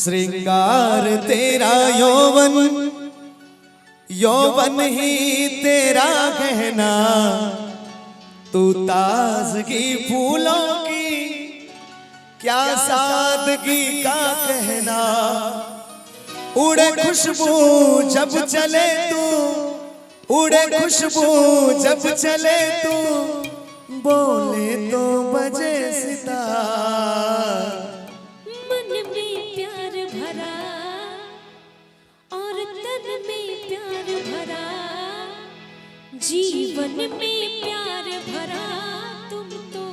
श्रृंगार तेरा यौवन, यौवन ही तेरा गहना, तू ताजगी फूलों की क्या सादगी का कहना। उड़े खुशबू जब चले तू, उड़े खुशबू जब चले तू, बोले तो बजे सितार। मन में प्यार भरा और तन में प्यार भरा, जीवन में प्यार भरा। तुम तो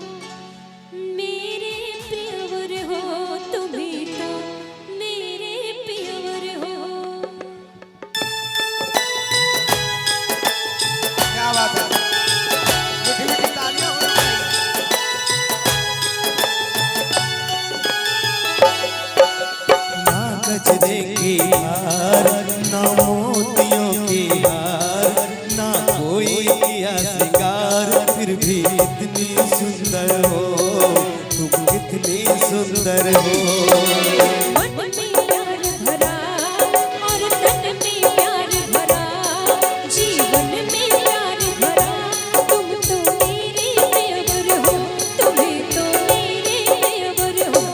मेरे प्रियवर हो, तुम्ही तो मेरे प्रियवर हो। क्या बात है, मीठी मीठी तालियां होनी चाहिए। ना गजरे की हार, ना मोतियों की हार, ना कोई किया श्रृंगार, फिर भी इतनी सुंदर हो तुम, कितनी सुंदर हो। मन में प्यार भरा और तन में प्यार भरा, जीवन में प्यार भरा। तुम तो मेरे प्रियवर हो, तुम्हें तो मेरे प्रियवर हो।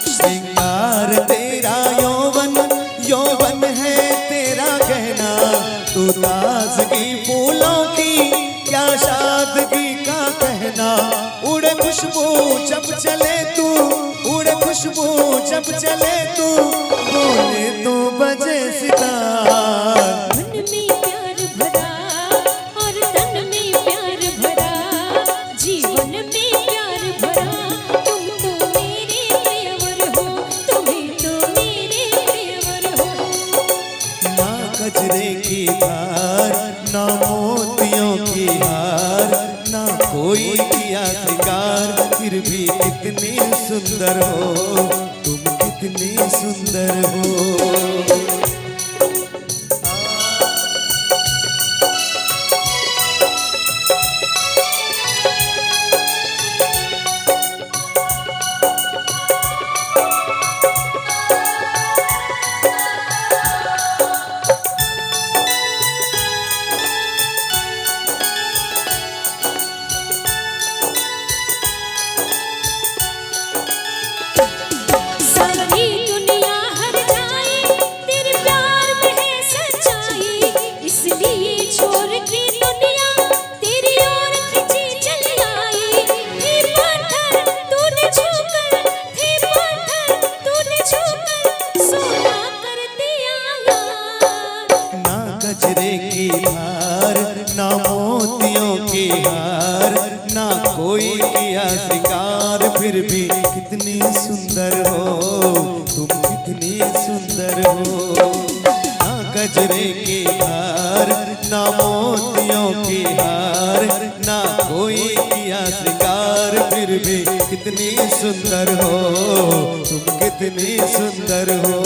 श्रृंगार तेरा यौवन, यौवन है तेरा गहना, तू ताजगी फूलों की क्या सादगी का कहना। उड़े खुशबू जब चले तू, उड़े खुशबू जब चले तू, बोले तो बजे सितार। मन में प्यार भरा और तन में प्यार भरा, जीवन में प्यार भरा। तुम तो मेरे प्रियवर हो, तुम्हें तो मेरे प्रियवर हो। ना गजरे की धार, ना मोतियों की हार, ना कोई किया श्रृंगार, फिर भी कितनी सुंदर हो तुम, कितनी सुंदर हो। सारी दुनिया हर जाए, तेरे प्यार में है सच्चाई, इसलिए छोड़ के दुनिया तेरी ओर खिंची चली आई। हे पत्थर तूने छूकर, हे पत्थर तूने छूकर, सोना कर दिया यार। ना गजरे की हार, ना मोतियों की हार, ना कोई किया श्रृंगार, फिर भी कितनी सुंदर हो तुम, कितनी सुंदर हो। ना गजरे की हार, ना मोतियों की हार, ना कोई किया श्रृंगार, फिर भी कितनी सुंदर हो तुम, कितनी सुंदर हो।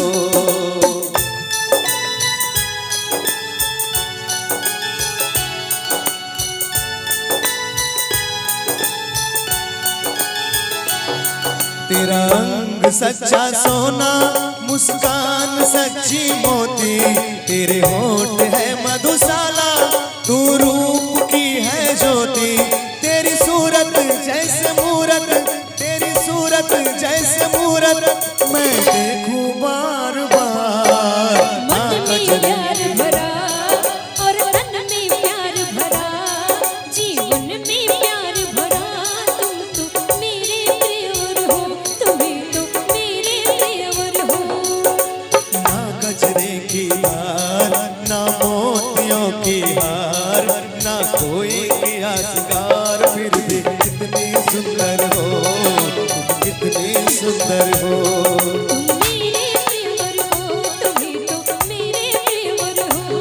तेरा रंग सच्चा सोना, मुस्कान सच्ची मोती, तेरे होठ है मधुशाला, तू रूप की है ज्योति। तेरी सूरत जैसे मूरत, तेरी सूरत जैसे मूरत, मैं देखूं बार बार। मन में प्यार भरा और तन में प्यार भरा, जीवन में प्यार भरा। तुम तो मेरे प्रियवर हो, तुम्हें तो मेरे प्रियवर हो। ना गजरे की हार, ना मोतियों की हार, ना कोई किया श्रृंगार, फिर भी कितनी सुंदर हो तुम, कितनी सुंदर हो। तुम मेरे प्रियवर हो, तुम्हें तो मेरे प्रियवर हो।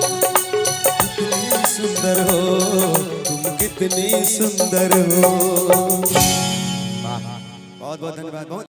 कितनी सुंदर हो। हो, तुम कितनी सुंदर हो। बहुत बहुत धन्यवाद।